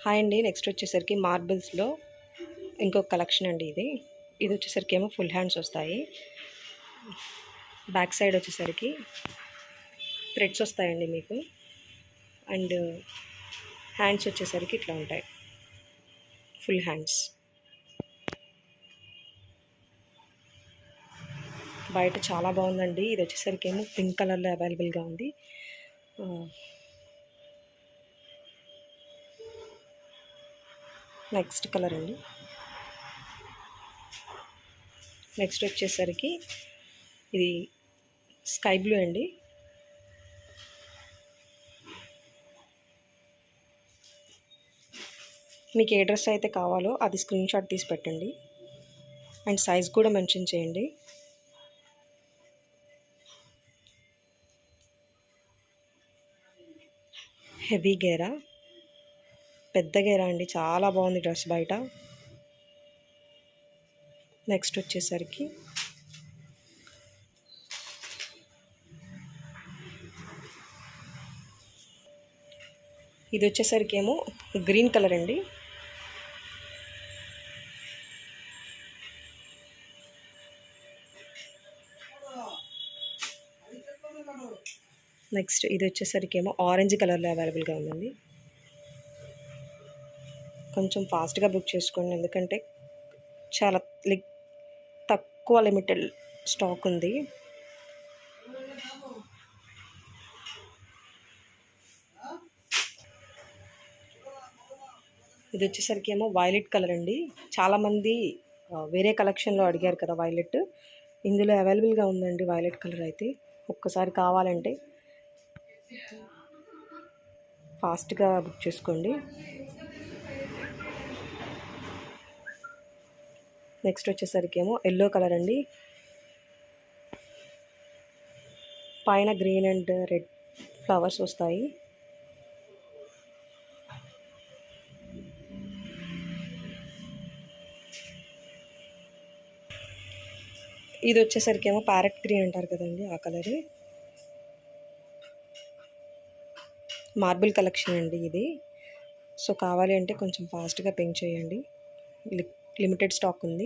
Hi అండి. Next వచ్చేసరికి మార్బుల్స్లో ఇంకొక కలెక్షన్ అండి. ఇది వచ్చేసరికి ఏమో ఫుల్ హ్యాండ్స్ వస్తాయి. బ్యాక్ సైడ్ వచ్చేసరికి థ్రెడ్స్ వస్తాయండి మీకు. అండ్ హ్యాండ్స్ వచ్చేసరికి ఇట్లా ఉంటాయి, ఫుల్ హ్యాండ్స్. బయట చాలా బాగుందండి. ఇది వచ్చేసరికి ఏమో పింక్ కలర్లో అవైలబుల్గా ఉంది. నెక్స్ట్ కలర్ అండి. నెక్స్ట్ వచ్చేసరికి ఇది స్కై బ్లూ అండి. మీకు ఏ డ్రెస్ అయితే కావాలో అది స్క్రీన్ షాట్ తీసి పెట్టండి అండ్ సైజ్ కూడా మెన్షన్ చేయండి. హెవీ గేరా, పెద్ద గేరా అండి. చాలా బాగుంది డ్రెస్ బయట. నెక్స్ట్ వచ్చేసరికి ఇది వచ్చేసరికి ఏమో గ్రీన్ కలర్ అండి. నెక్స్ట్ ఇది వచ్చేసరికి ఏమో ఆరెంజ్ కలర్లో అవైలబుల్గా ఉందండి. కొంచెం ఫాస్ట్గా బుక్ చేసుకోండి, ఎందుకంటే చాలా తక్కువ లిమిటెడ్ స్టాక్ ఉంది. ఇది వచ్చేసరికి ఏమో వైలెట్ కలర్ అండి. చాలామంది వేరే కలెక్షన్లో అడిగారు కదా వైలెట్, ఇందులో అవైలబుల్గా ఉందండి వైలెట్ కలర్ అయితే. ఒక్కసారి కావాలంటే ఫాస్ట్గా బుక్ చేసుకోండి. నెక్స్ట్ వచ్చేసరికి ఏమో ఎల్లో కలర్ అండి. పైన గ్రీన్ అండ్ రెడ్ ఫ్లవర్స్ వస్తాయి. ఇది వచ్చేసరికి ఏమో ప్యారెట్ గ్రీన్ అంటారు కదండి, ఆ కలర్. మార్బుల్ కలెక్షన్ అండి ఇది. సో కావాలి అంటే కొంచెం ఫాస్ట్గా పింక్ చేయండి, లిమిటెడ్ స్టాక్ ఉంది.